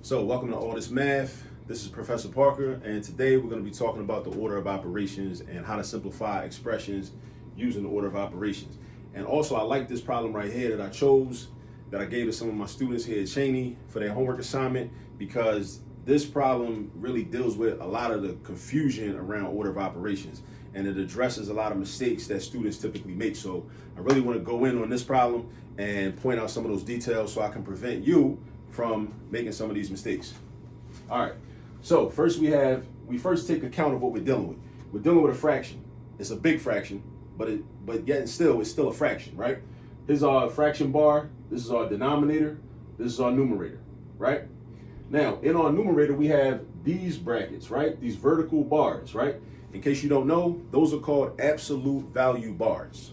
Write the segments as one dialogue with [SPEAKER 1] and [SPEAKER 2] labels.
[SPEAKER 1] So welcome to All This Math. This is Professor Parker, and today we're going to be talking about the order of operations and how to simplify expressions using the order of operations. And also, I like this problem right here that I chose, that I gave to some of my students here at Cheney for their homework assignment, because this problem really deals with a lot of the confusion around order of operations, and it addresses a lot of mistakes that students typically make. So I really want to go in on this problem and point out some of those details so I can prevent you from making some of these mistakes. All right, so first we first take account of what we're dealing with. We're dealing with a fraction. It's a big fraction, but yet and still, it's still a fraction, right? Here's our fraction bar. This is our denominator. This is our numerator, right? Now, in our numerator, we have these brackets, right? These vertical bars, right? In case you don't know, those are called absolute value bars.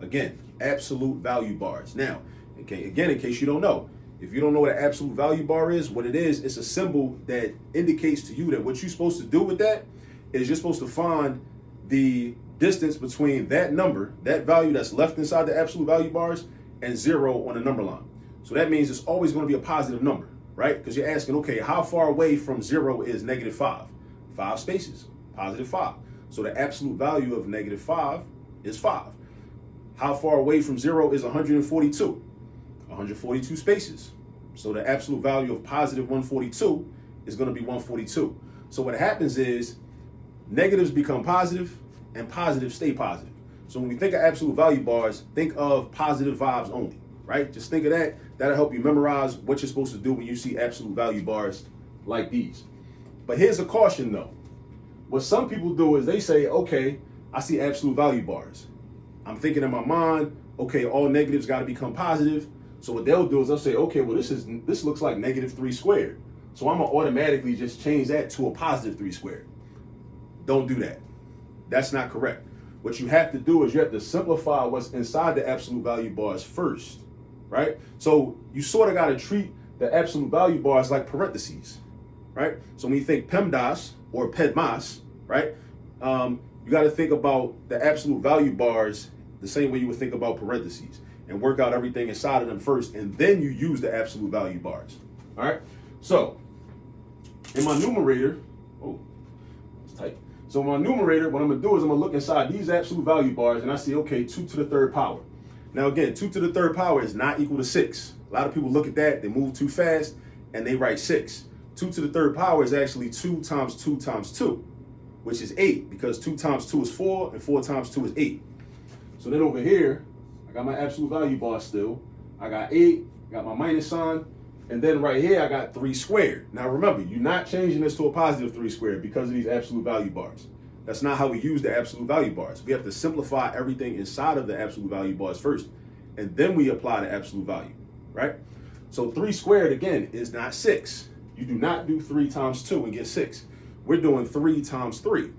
[SPEAKER 1] Again, absolute value bars. Now, okay, again, in case you don't know, if you don't know what an absolute value bar is, what it is, it's a symbol that indicates to you that what you're supposed to do with that is you're supposed to find the distance between that number, that value that's left inside the absolute value bars, and 0 on the number line. So that means it's always going to be a positive number, right? Because you're asking, okay, how far away from 0 is -5? 5 spaces, +5. So the absolute value of -5 is 5. How far away from 0 is 142? 142 spaces. So the absolute value of +142 is going to be 142. So what happens is negatives become positive and positives stay positive. So when we think of absolute value bars, think of positive vibes only, right? Just think of that. That'll help you memorize what you're supposed to do when you see absolute value bars like these. But here's a caution though. What some people do is they say, okay, I see absolute value bars. I'm thinking in my mind, okay, all negatives got to become positive. So what they'll do is they'll say, okay, well, this looks like -3 squared. So I'm gonna automatically just change that to a +3 squared. Don't do that. That's not correct. What you have to do is you have to simplify what's inside the absolute value bars first, right? So you sort of got to treat the absolute value bars like parentheses, right? So when you think PEMDAS or PEDMAS, right? You got to think about the absolute value bars the same way you would think about parentheses, and work out everything inside of them first, and then you use the absolute value bars. All right. So in my numerator, oh, it's tight. So in my numerator, what I'm gonna do is I'm gonna look inside these absolute value bars, and I see, okay, 2 to the 3rd power. Now again, 2 to the 3rd power is not equal to 6. A lot of people look at that, they move too fast, and they write 6. 2 to the 3rd power is actually 2 times 2 times 2, which is 8, because 2 times 2 is 4, and 4 times 2 is 8. So then over here, I got my absolute value bar still. I got 8, got my minus sign, and then right here I got 3 squared. Now remember, you're not changing this to a +3 squared because of these absolute value bars. That's not how we use the absolute value bars. We have to simplify everything inside of the absolute value bars first, and then we apply the absolute value, right? So 3 squared, again, is not 6. You do not do 3 times 2 and get 6. We're doing 3 times 3,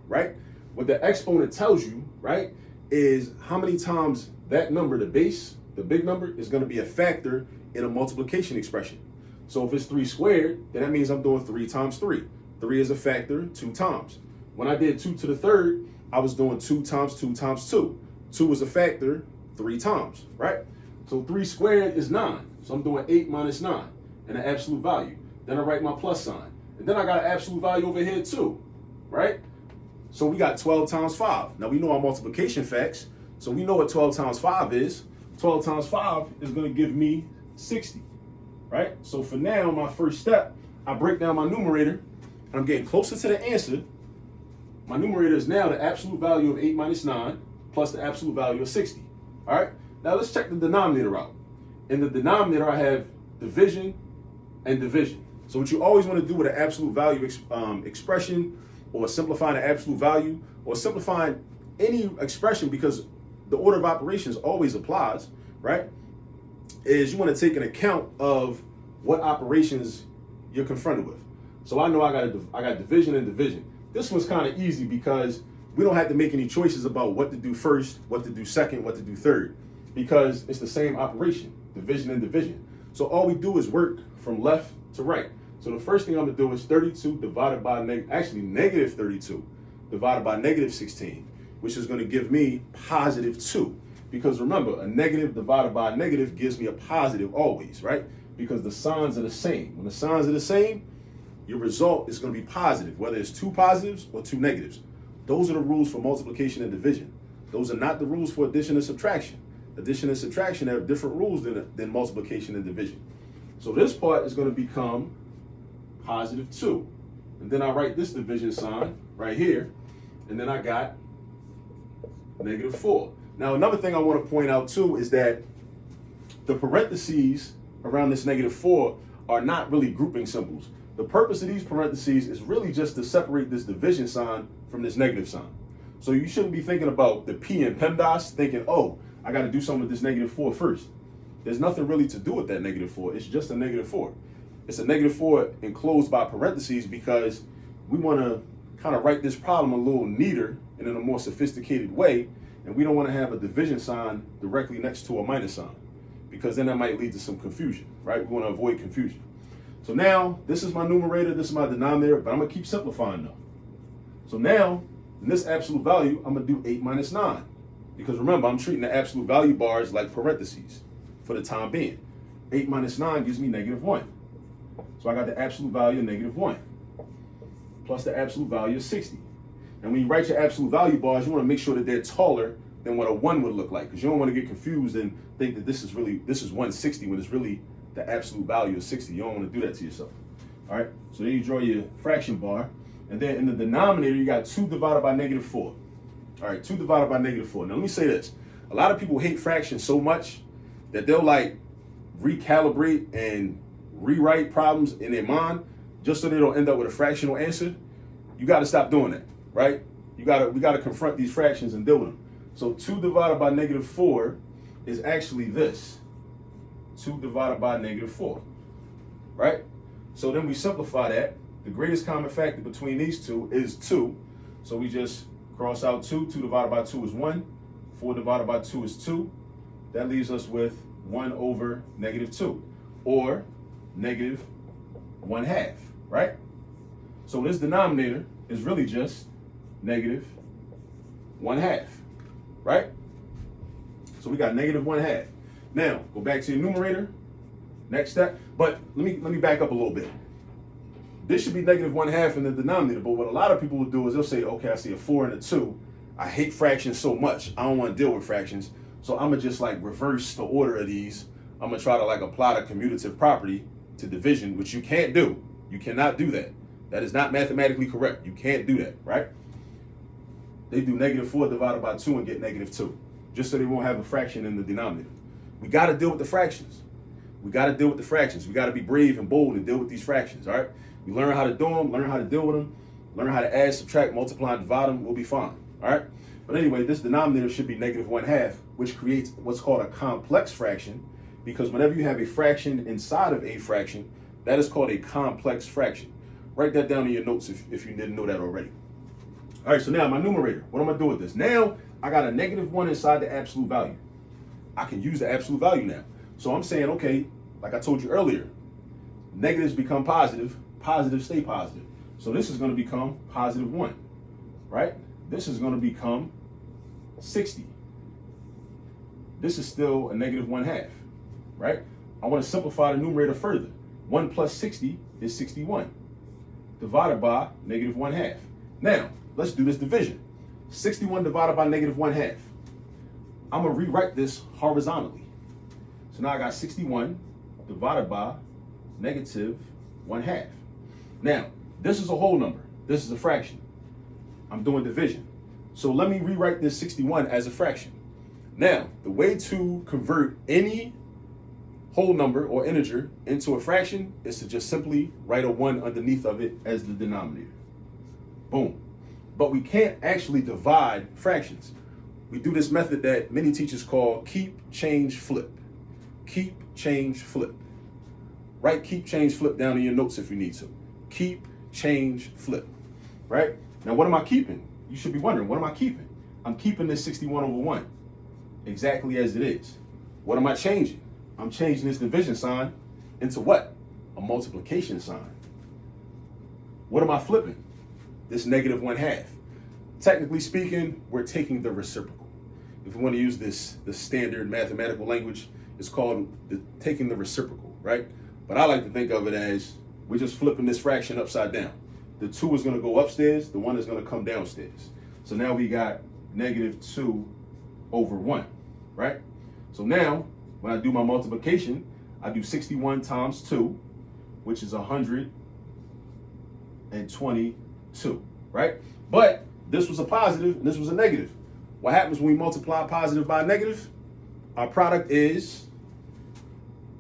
[SPEAKER 1] right? What the exponent tells you, right, is how many times that number, the base, the big number, is going to be a factor in a multiplication expression. So if it's 3 squared, then that means I'm doing 3 times 3. 3 is a factor 2 times. When I did 2 to the 3rd, I was doing 2 times 2 times 2. 2 is a factor 3 times, right? So 3 squared is 9. So I'm doing 8 minus 9 and an absolute value. Then I write my plus sign. And then I got an absolute value over here too, right? So we got 12 times 5. Now we know our multiplication facts, so we know what 12 times 5 is. 12 times 5 is going to give me 60, right? So for now, my first step, I break down my numerator, and I'm getting closer to the answer. My numerator is now the absolute value of 8 minus 9 plus the absolute value of 60, all right? Now let's check the denominator out. In the denominator, I have division and division. So what you always want to do with an absolute value expression, or simplifying the absolute value, or simplifying any expression, because the order of operations always applies, right, is you want to take an account of what operations you're confronted with. So I know I got division and division. This one's kind of easy because we don't have to make any choices about what to do first, what to do second, what to do third, because it's the same operation, division and division. So all we do is work from left to right. So the first thing I'm gonna do is 32 divided by -32 divided by -16, which is gonna give me +2. Because remember, a negative divided by a negative gives me a positive always, right? Because the signs are the same. When the signs are the same, your result is going to be positive, whether it's two positives or two negatives. Those are the rules for multiplication and division. Those are not the rules for addition and subtraction. Addition and subtraction have different rules than multiplication and division. So this part is going to become positive 2. And then I write this division sign right here. And then I got negative 4. Now, another thing I want to point out too is that the parentheses around this negative 4 are not really grouping symbols. The purpose of these parentheses is really just to separate this division sign from this negative sign. So you shouldn't be thinking about the P in PEMDAS thinking, oh, I got to do something with this negative 4 first. There's nothing really to do with that negative 4. It's just a negative 4. It's a negative 4 enclosed by parentheses because we want to kind of write this problem a little neater and in a more sophisticated way. And we don't want to have a division sign directly next to a minus sign because then that might lead to some confusion, right? We want to avoid confusion. So now this is my numerator, this is my denominator, but I'm going to keep simplifying though. So now in this absolute value, I'm going to do 8 minus 9 because remember, I'm treating the absolute value bars like parentheses for the time being. 8 minus 9 gives me negative 1. So I got the absolute value of negative 1 plus the absolute value of 60. And when you write your absolute value bars, you want to make sure that they're taller than what a 1 would look like because you don't want to get confused and think that this is 160 when it's really the absolute value of 60. You don't want to do that to yourself. All right, so then you draw your fraction bar. And then in the denominator, you got 2 divided by negative 4. All right, 2 divided by negative 4. Now let me say this. A lot of people hate fractions so much that they'll like recalibrate and rewrite problems in their mind just so they don't end up with a fractional answer. You got to stop doing that, right? We got to confront these fractions and deal with them. So 2 divided by negative 4 is actually this. 2 divided by negative 4, right? So then we simplify that. The greatest common factor between these two is 2. So we just cross out 2. 2 divided by 2 is 1. 4 divided by 2 is 2. That leaves us with 1 over negative 2, or negative 1/2, right? So this denominator is really just negative 1/2, right? So we got negative 1/2. Now, go back to your numerator, next step. But let me back up a little bit. This should be negative 1/2 in the denominator, but what a lot of people will do is they'll say, okay, I see a 4 and a 2. I hate fractions so much. I don't want to deal with fractions. So I'm going to just like reverse the order of these. I'm going to try to like apply the commutative property to division, which you can't do. You cannot do that. That is not mathematically correct. You can't do that, right? They do negative 4 divided by 2 and get negative 2, just so they won't have a fraction in the denominator. We got to deal with the fractions. We got to deal with the fractions. We got to be brave and bold and deal with these fractions, all right? We learn how to do them, learn how to deal with them, learn how to add, subtract, multiply, and divide them, we'll be fine, all right? But anyway, this denominator should be negative 1/2, which creates what's called a complex fraction, because whenever you have a fraction inside of a fraction, that is called a complex fraction. Write that down in your notes if you didn't know that already. All right, so now my numerator, what am I doing with this? Now, I got a negative 1 inside the absolute value. I can use the absolute value now. So I'm saying, okay, like I told you earlier, negatives become positive, positives stay positive. So this is going to become positive 1, right? This is going to become 60. This is still a negative 1/2, right? I want to simplify the numerator further. 1 plus 60 is 61, divided by negative 1/2. Now, let's do this division. 61 divided by negative 1/2. I'm going to rewrite this horizontally. So now I got 61 divided by negative 1/2. Now, this is a whole number. This is a fraction. I'm doing division. So let me rewrite this 61 as a fraction. Now, the way to convert any whole number or integer into a fraction is to just simply write a 1 underneath of it as the denominator. Boom. But we can't actually divide fractions. We do this method that many teachers call keep, change, flip. Keep, change, flip. Write keep, change, flip down in your notes if you need to. Keep, change, flip. Right? Now, what am I keeping? You should be wondering, what am I keeping? I'm keeping this 61 over 1 exactly as it is. What am I changing? I'm changing this division sign into what? A multiplication sign. What am I flipping? This negative 1/2. Technically speaking, we're taking the reciprocal. if we want to use the standard mathematical language, it's called taking the reciprocal, right? But I like to think of it as we're just flipping this fraction upside down. The 2 is going to go upstairs, the 1 is going to come downstairs. So now we got -2 over 1, right? So now, when I do my multiplication, I do 61 times 2, which is 122, right? But this was a positive and this was a negative. What happens when we multiply positive by negative? Our product is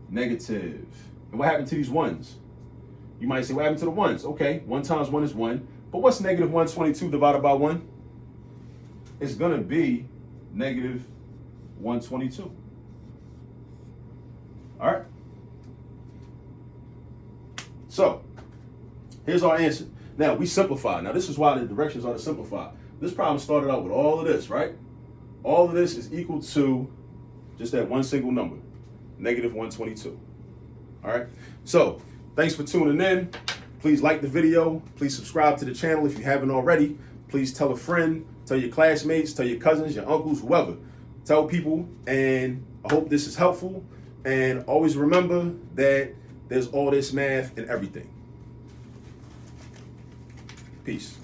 [SPEAKER 1] negative. And what happened to these ones? You might say, what happened to the ones? Okay, 1 times 1 is 1. But what's negative 122 divided by 1? It's going to be negative 122. All right? So, here's our answer. Now, we simplify. Now, this is why the directions are to simplify. This problem started out with all of this, right? All of this is equal to just that one single number, negative 122. All right? So, thanks for tuning in. Please like the video. Please subscribe to the channel if you haven't already. Please tell a friend, tell your classmates, tell your cousins, your uncles, whoever. Tell people, and I hope this is helpful. And always remember that there's all this math in everything. Peace.